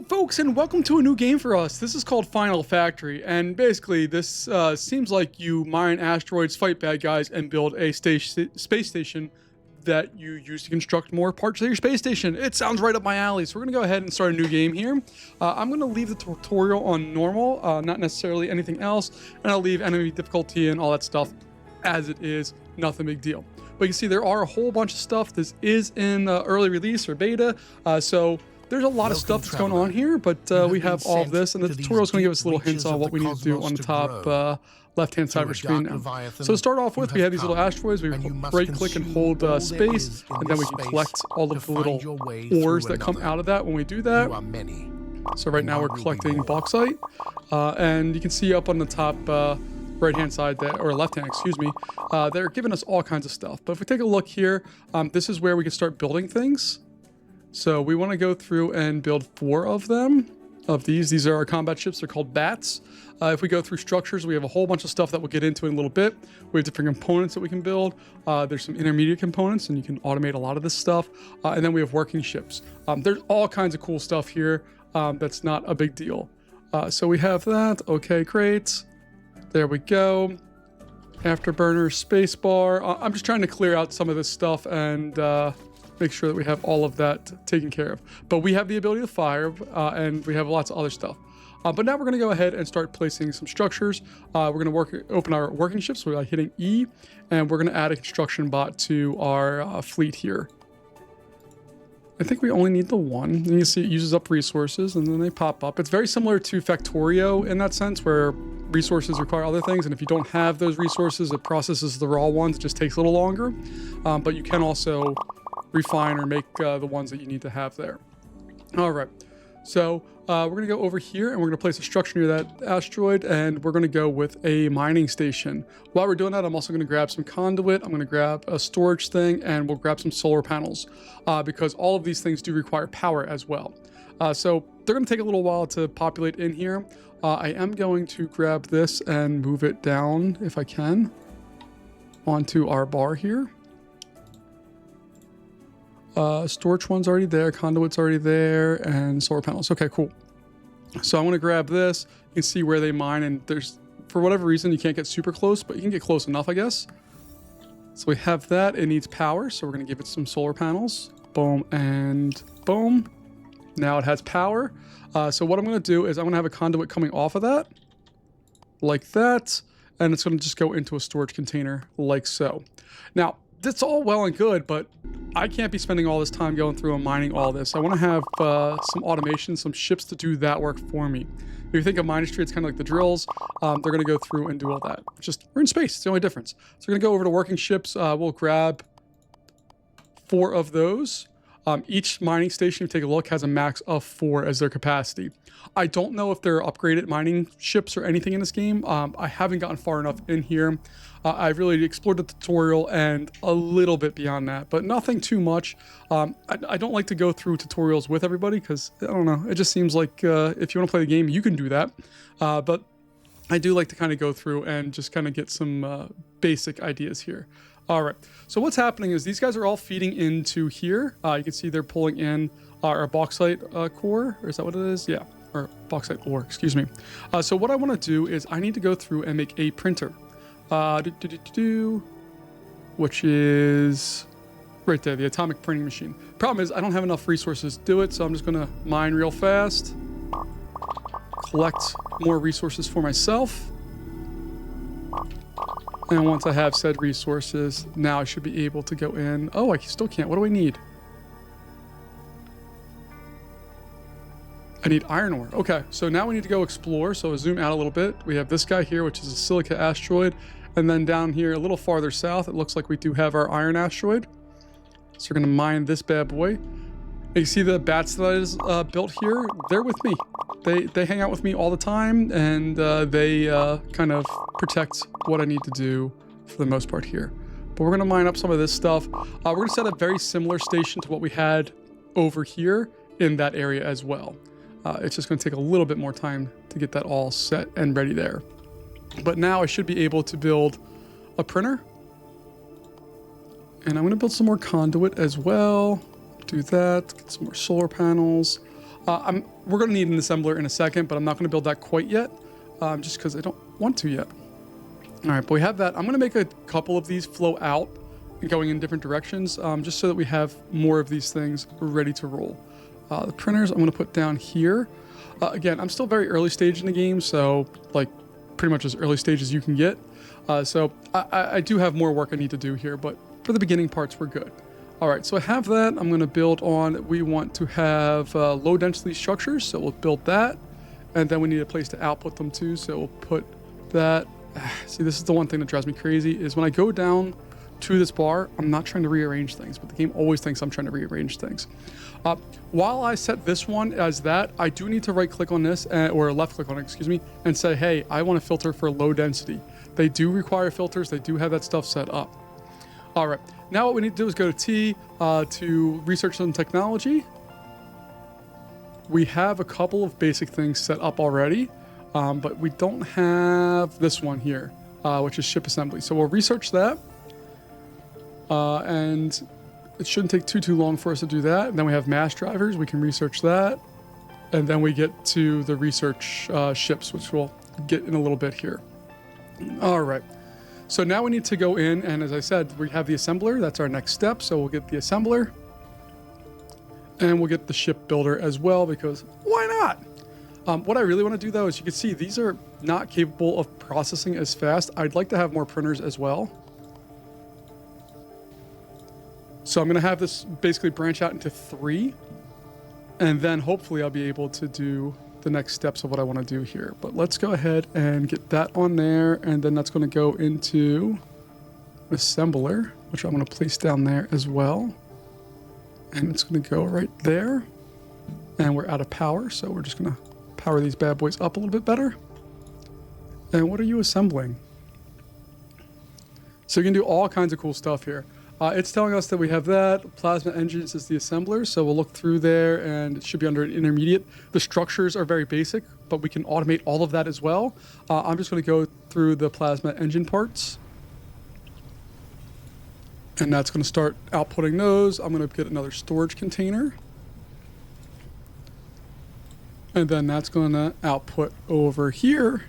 Hello folks and welcome to a new game for us. This is called Final Factory, and basically this seems like you mine asteroids, fight bad guys, and build a space station that you use to construct more parts of your space station. It sounds right up my alley, so we're going to go ahead and start a new game here. I'm going to leave the tutorial on normal, not necessarily anything else, and I'll leave enemy difficulty and all that stuff as it is, nothing big deal. But you can see there are a whole bunch of stuff. This is in early release or beta, so there's a lot of stuff that's going on here, but we have all of this, and the tutorial is going to give us little hints on what we need to do on the top left-hand side of our screen now. So to start off with, we have these little asteroids. We right-click and hold space, and then we can collect all of the little ores that come out of that when we do that. So right now we're collecting bauxite, and you can see up on the top right-hand side there, or left-hand, excuse me, they're giving us all kinds of stuff. But if we take a look here, this is where we can start building things. So we want to go through and build 4 of them, of these. These are our combat ships. They're called bats. If we go through structures, we have a whole bunch of stuff that we'll get into in a little bit. We have different components that we can build. There's some intermediate components, and you can automate a lot of this stuff. And then we have working ships. There's all kinds of cool stuff here that's not a big deal. So we have that. Okay, great. There we go. Afterburner, spacebar. I'm just trying to clear out some of this stuff and make sure that we have all of that taken care of. But we have the ability to fire, and we have lots of other stuff. But now we're going to go ahead and start placing some structures. We're going to open our working ships by hitting E, and we're going to add a construction bot to our fleet here. I think we only need the one. And you can see it uses up resources, and then they pop up. It's very similar to Factorio in that sense, where resources require other things, and if you don't have those resources, it processes the raw ones. It just takes a little longer. But you can also refine or make the ones that you need to have there. All right, so we're going to go over here, and we're going to place a structure near that asteroid, and we're going to go with a mining station. While we're doing that, I'm also going to grab some conduit. I'm going to grab a storage thing, and we'll grab some solar panels because all of these things do require power as well. So they're going to take a little while to populate in here. I am going to grab this and move it down, if I can, onto our bar here. Storage one's already there, conduit's already there, and solar panels. Okay, cool. So I'm going to grab this. You can see where they mine, and there's, for whatever reason, you can't get super close, but you can get close enough, I guess. So we have that. It needs power, so we're going to give it some solar panels. Boom and boom. Now it has power. So what I'm going to do is I'm going to have a conduit coming off of that, like that, and it's going to just go into a storage container, like so. Now, that's all well and good, but I can't be spending all this time going through and mining all this. I want to have some automation, some ships to do that work for me. If you think of Ministry, it's kind of like the drills. They're going to go through and do all that. Just, we're in space. It's the only difference. So we're going to go over to working ships. We'll grab 4 of those. Each mining station, if you take a look, has a max of 4 as their capacity. I don't know if they're upgraded mining ships or anything in this game. I haven't gotten far enough in here. I've really explored the tutorial and a little bit beyond that, but nothing too much. I don't like to go through tutorials with everybody because, I don't know, it just seems like if you want to play the game, you can do that. But I do like to kind of go through and just kind of get some basic ideas here. All right, so what's happening is these guys are all feeding into here. You can see they're pulling in our bauxite core, or is that what it is? Yeah, or bauxite ore, excuse me. So what I want to do is I need to go through and make a printer. Which is right there, the atomic printing machine. Problem is I don't have enough resources to do it, so I'm just going to mine real fast, collect more resources for myself. And once I have said resources, now I should be able to go in. Oh, I still can't. What do I need? I need iron ore. Okay, so now we need to go explore. So zoom out a little bit. We have this guy here, which is a silica asteroid. And then down here, a little farther south, it looks like we do have our iron asteroid. So we're going to mine this bad boy. And you see the bats that is built here? They're with me. They hang out with me all the time, and they kind of protect what I need to do for the most part here. But we're going to mine up some of this stuff. We're going to set a very similar station to what we had over here in that area as well. It's just going to take a little bit more time to get that all set and ready there. But now I should be able to build a printer. And I'm going to build some more conduit as well. Do that. Get some more solar panels. We're going to need an assembler in a second, but I'm not going to build that quite yet, just because I don't want to yet. All right, but we have that. I'm going to make a couple of these flow out going in different directions, just so that we have more of these things ready to roll. The printers I'm going to put down here. Again, I'm still very early stage in the game, so like pretty much as early stage as you can get. So I do have more work I need to do here, but for the beginning parts, we're good. All right, so I have that. I'm going to build on, we want to have low density structures, so we'll build that. And then we need a place to output them to, so we'll put that. See, this is the one thing that drives me crazy, is when I go down to this bar, I'm not trying to rearrange things, but the game always thinks I'm trying to rearrange things. While I set this one as that, I do need to right click on this, or left click on it, excuse me, and say, hey, I want to filter for low density. They do require filters. They do have that stuff set up. All right, now what we need to do is go to T to research some technology. We have a couple of basic things set up already, but we don't have this one here, which is ship assembly. So we'll research that, and it shouldn't take too long for us to do that. And then we have mass drivers. We can research that, and then we get to the research ships, which we'll get in a little bit here. All right. So now we need to go in, and as I said, we have the assembler. That's our next step. So we'll get the assembler, and we'll get the ship builder as well, because why not? What I really want to do, though, is you can see these are not capable of processing as fast. I'd like to have more printers as well. So I'm going to have this basically branch out into 3, and then hopefully I'll be able to do the next steps of what I want to do here. But let's go ahead and get that on there, and then that's going to go into assembler, which I'm going to place down there as well. And it's going to go right there. And we're out of power, so we're just going to power these bad boys up a little bit better. And what are you assembling? So you can do all kinds of cool stuff here. It's telling us that we have that. Plasma engines is the assembler, so we'll look through there, and it should be under an intermediate. The structures are very basic, but we can automate all of that as well. I'm just going to go through the plasma engine parts, and that's going to start outputting those. I'm going to get another storage container, and then that's going to output over here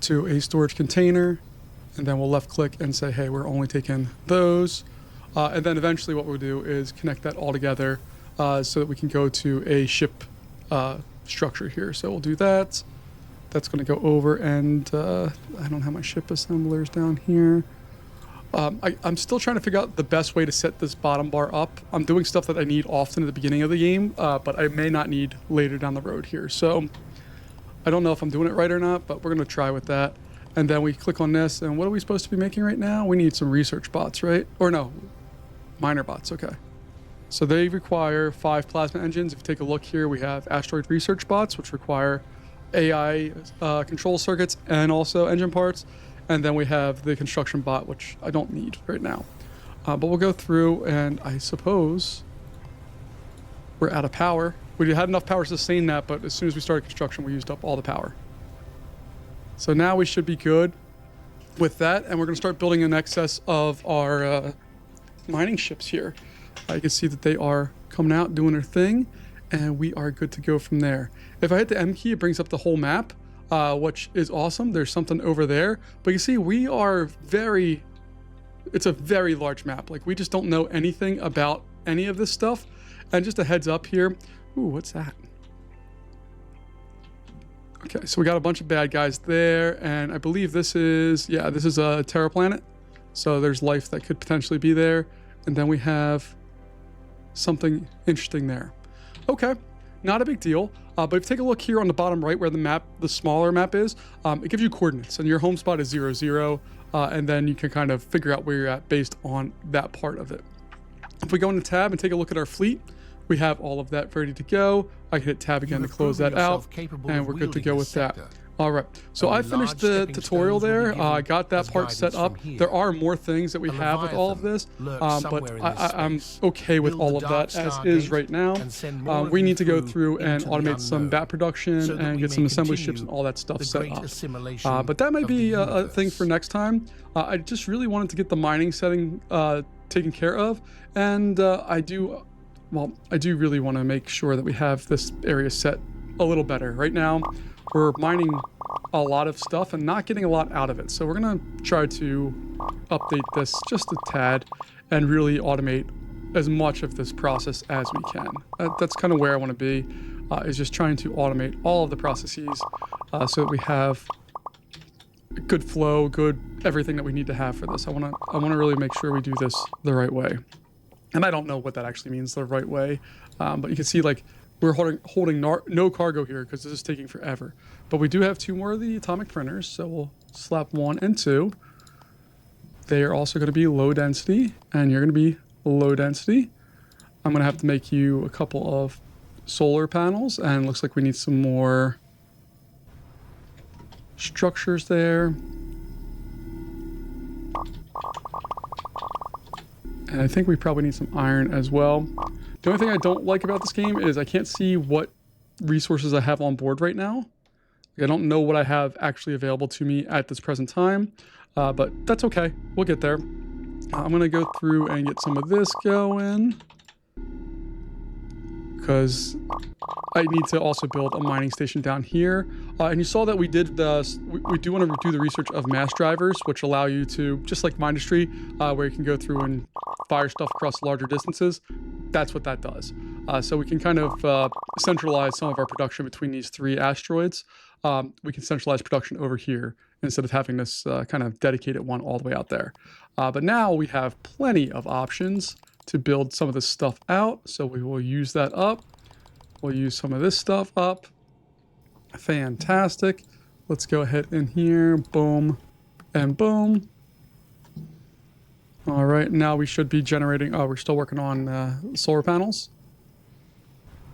to a storage container, and then we'll left click and say, hey, we're only taking those. And then eventually what we'll do is connect that all together so that we can go to a ship structure here. So we'll do that. That's going to go over, and I don't have my ship assemblers down here. I'm still trying to figure out the best way to set this bottom bar up. I'm doing stuff that I need often at the beginning of the game, but I may not need later down the road here. So I don't know if I'm doing it right or not, but we're going to try with that. And then we click on this, and what are we supposed to be making right now? We need some research bots, right? Or no. Miner bots, okay. So they require 5 plasma engines. If you take a look here, we have asteroid research bots, which require AI control circuits and also engine parts. And then we have the construction bot, which I don't need right now. But we'll go through, and I suppose we're out of power. We had enough power to sustain that, but as soon as we started construction, we used up all the power. So now we should be good with that, and we're going to start building in excess of our mining ships here. You can see that they are coming out, doing their thing, and we are good to go from there. If I hit the M key, it brings up the whole map, which is awesome. There's something over there, but you see we are it's a very large map. Like, we just don't know anything about any of this stuff. And just a heads up here. Ooh, what's that? Okay, so we got a bunch of bad guys there, and I believe this is a Terra planet. So there's life that could potentially be there. And then we have something interesting there. Okay, not a big deal. But if you take a look here on the bottom right where the smaller map is, it gives you coordinates, and your home spot is 0, 0. And then you can kind of figure out where you're at based on that part of it. If we go into tab and take a look at our fleet, we have all of that ready to go. I can hit tab again to close that out, and we're good to go with that. All right, so I finished the tutorial there. I got that part set up. There are more things that we have with all of this, but I'm okay with all of that as is right now. We need to go through and automate some bat production and get some assembly ships and all that stuff set up. But that might be a thing for next time. I just really wanted to get the mining setting taken care of, and I do well, I do really want to make sure that we have this area set a little better. Right now, we're mining a lot of stuff and not getting a lot out of it. So we're going to try to update this just a tad and really automate as much of this process as we can. That's kind of where I want to be, is just trying to automate all of the processes so that we have good flow, good everything that we need to have for this. I want to really make sure we do this the right way. And I don't know what that actually means, the right way. But you can see like we're holding no cargo here because this is taking forever. But we do have 2 more of the atomic printers, so we'll slap 1 and 2. They are also going to be low density, and you're going to be low density. I'm going to have to make you a couple of solar panels, and it looks like we need some more structures there. And I think we probably need some iron as well. The only thing I don't like about this game is I can't see what resources I have on board right now. I don't know what I have actually available to me at this present time, but that's okay. We'll get there. I'm going to go through and get some of this going, because I need to also build a mining station down here. And you saw that we did we do want to do the research of mass drivers, which allow you to, just like Mindustry, where you can go through and fire stuff across larger distances. That's what that does. So we can kind of centralize some of our production between these 3 asteroids. We can centralize production over here instead of having this kind of dedicated one all the way out there. But now we have plenty of options to build some of this stuff out. So we will use that up. We'll use some of this stuff up. Fantastic. Let's go ahead in here. Boom and boom. All right, now we should be generating... Oh, we're still working on solar panels.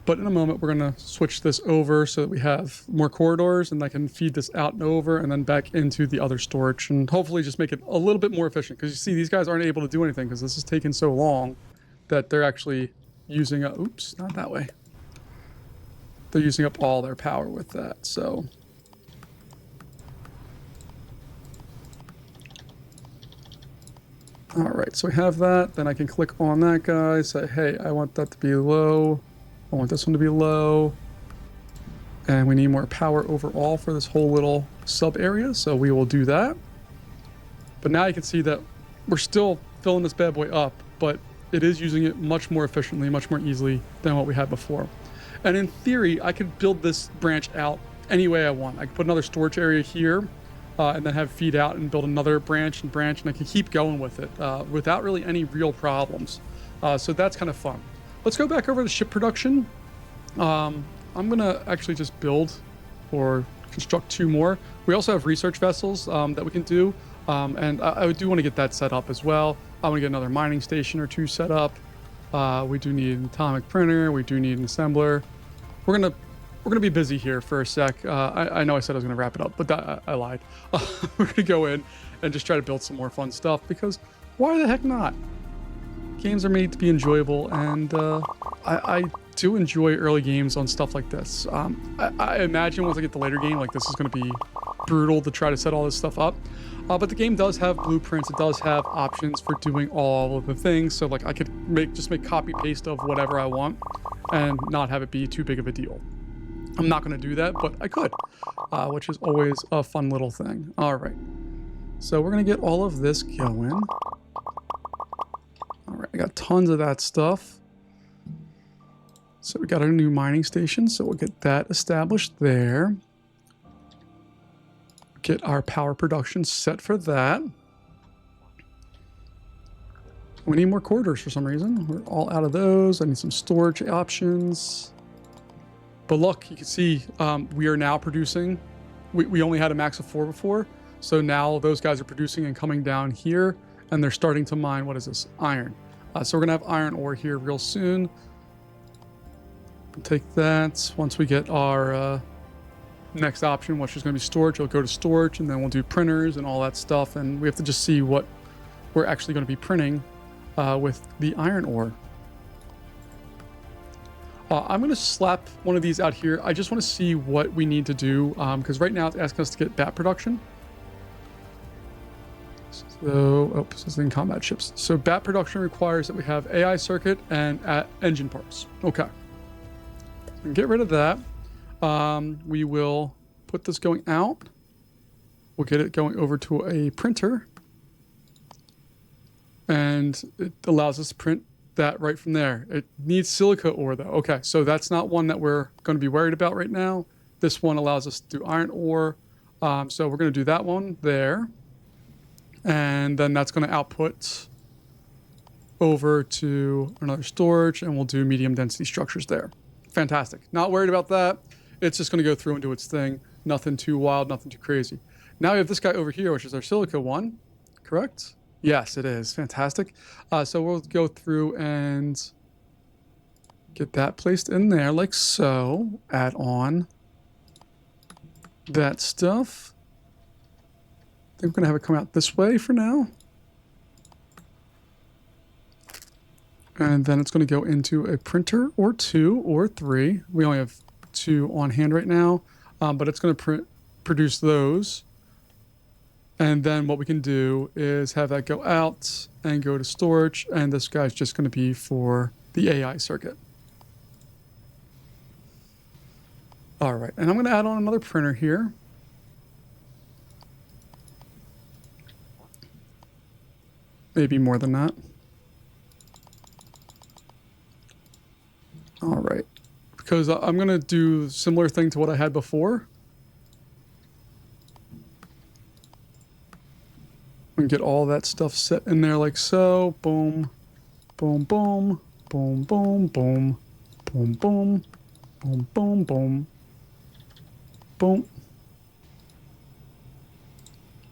But in a moment, we're going to switch this over so that we have more corridors, and I can feed this out and over and then back into the other storage, and hopefully just make it a little bit more efficient. Because you see, these guys aren't able to do anything because this is taking so long that they're actually using up... Oops, not that way. They're using up all their power with that, so... All right, so we have that. Then I can click on that guy, say, hey, I want that to be low. I want this one to be low. And we need more power overall for this whole little sub area, so we will do that. But now you can see that we're still filling this bad boy up, but it is using it much more efficiently, much more easily than what we had before. And in theory, I could build this branch out any way I want. I could put another storage area here, and then have feed out and build another branch, and I can keep going with it without really any real problems. So that's kind of fun. Let's go back over to ship production. I'm going to actually just build or construct 2 more. We also have research vessels that we can do, and I do want to get that set up as well. I want to get another mining station or 2 set up. We do need an atomic printer. We do need an assembler. We're gonna be busy here for a sec. I know I said I was gonna wrap it up, but I lied. We're gonna go in and just try to build some more fun stuff, because why the heck not? Games are made to be enjoyable, and I do enjoy early games on stuff like this. I imagine once I get the later game, like, this is gonna be brutal to try to set all this stuff up. But the game does have blueprints. It does have options for doing all of the things. So like I could just make copy paste of whatever I want and not have it be too big of a deal. I'm not going to do that, but I could, which is always a fun little thing. All right. So we're going to get all of this going. All right. I got tons of that stuff. So we got our new mining station. So we'll get that established there. Get our power production set for that. We need more corridors for some reason. We're all out of those. I need some storage options. But look, you can see we are now producing. We only had a max of 4 before. So now those guys are producing and coming down here. And they're starting to mine, what is this? Iron. So we're going to have iron ore here real soon. We'll take that. Once we get our... next option, which is going to be storage, we'll go to storage, and then we'll do printers and all that stuff, and we have to just see what we're actually going to be printing with the iron ore. I'm going to slap one of these out here. I just want to see what we need to do, because right now it's asking us to get bat production. So, oh, this is in combat ships. So bat production requires that we have AI circuit and engine parts. Okay. And get rid of that. We will put this going out. We'll get it going over to a printer. And it allows us to print that right from there. It needs silica ore though. Okay, so that's not one that we're going to be worried about right now. This one allows us to do iron ore. So we're going to do that one there. And then that's going to output over to another storage, and we'll do medium density structures there. Fantastic. Not worried about that. It's just going to go through and do its thing. Nothing too wild, nothing too crazy. Now we have this guy over here, which is our silica one, correct? Yes, it is. Fantastic. So we'll go through and get that placed in there like so. Add on that stuff. I think we're going to have it come out this way for now. And then it's going to go into a printer or 2 or 3. We only have 2 on hand right now, but it's going to produce those. And then what we can do is have that go out and go to storage. And this guy's just going to be for the AI circuit. All right. And I'm going to add on another printer here. Maybe more than that. All right. Because I'm going to do a similar thing to what I had before. And get all that stuff set in there like so. Boom, boom, boom, boom, boom, boom, boom, boom, boom, boom, boom, boom.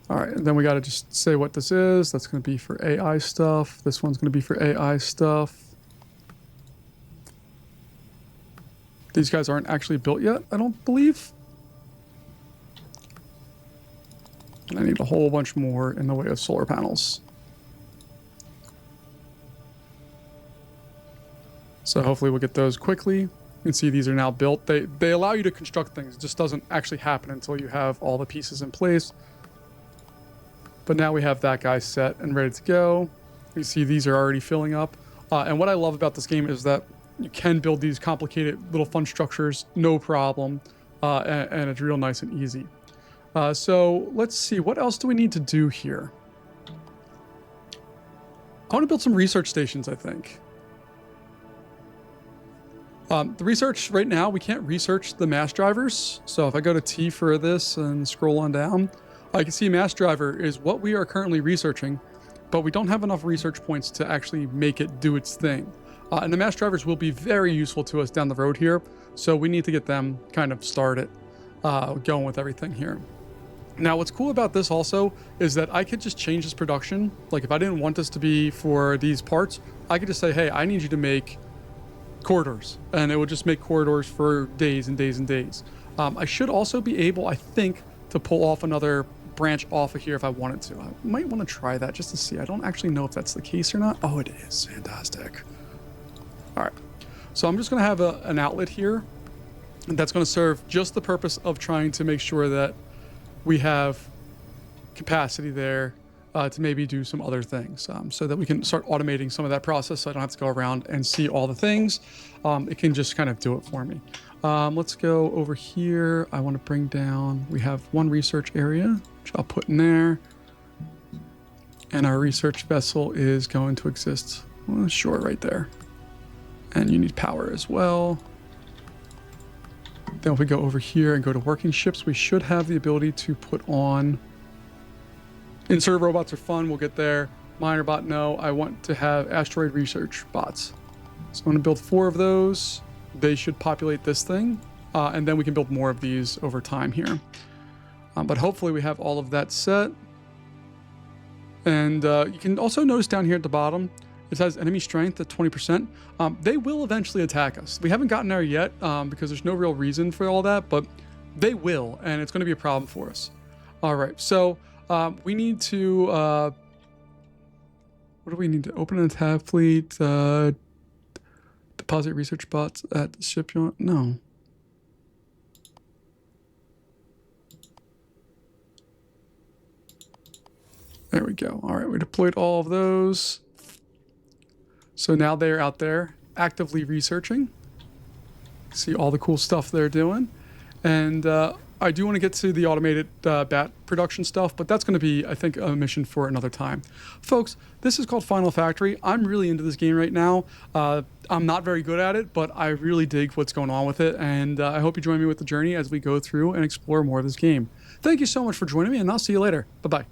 All right, and then we got to just say what this is. That's going to be for AI stuff. This one's going to be for AI stuff. These guys aren't actually built yet, I don't believe. And I need a whole bunch more in the way of solar panels. So hopefully we'll get those quickly. You can see these are now built. They allow you to construct things. It just doesn't actually happen until you have all the pieces in place. But now we have that guy set and ready to go. You see these are already filling up. And what I love about this game is that you can build these complicated little fun structures, no problem. And it's real nice and easy. So let's see, what else do we need to do here? I want to build some research stations, I think. The research right now, we can't research the mass drivers. So if I go to T for this and scroll on down, I can see mass driver is what we are currently researching, but we don't have enough research points to actually make it do its thing. And the mass drivers will be very useful to us down the road here. So we need to get them kind of started going with everything here. Now, what's cool about this also is that I could just change this production. Like if I didn't want this to be for these parts, I could just say, hey, I need you to make corridors. And it would just make corridors for days and days and days. I should also be able, I think, to pull off another branch off of here if I wanted to. I might want to try that just to see. I don't actually know if that's the case or not. Oh, it is. Fantastic. All right. So I'm just going to have an outlet here. And that's going to serve just the purpose of trying to make sure that we have capacity there to maybe do some other things so that we can start automating some of that process so I don't have to go around and see all the things. It can just kind of do it for me. Let's go over here. I want to bring down, we have one research area, which I'll put in there. And our research vessel is going to exist, well, sure, right there. And you need power as well. Then if we go over here and go to working ships, we should have the ability to put on... Insert robots are fun, we'll get there. Miner bot, no. I want to have asteroid research bots. So I'm going to build 4 of those. They should populate this thing. And then we can build more of these over time here. But hopefully we have all of that set. And you can also notice down here at the bottom, it has enemy strength at 20%. They will eventually attack us. We haven't gotten there yet because there's no real reason for all that, but they will, and it's going to be a problem for us. All right, so we need to... what do we need to open a tab fleet? Deposit research bots at the shipyard? No. There we go. All right, we deployed all of those. So now they're out there actively researching. See all the cool stuff they're doing. And I do want to get to the automated bat production stuff, but that's going to be, I think, a mission for another time. Folks, this is called Final Factory. I'm really into this game right now. I'm not very good at it, but I really dig what's going on with it, and I hope you join me with the journey as we go through and explore more of this game. Thank you so much for joining me, and I'll see you later. Bye-bye.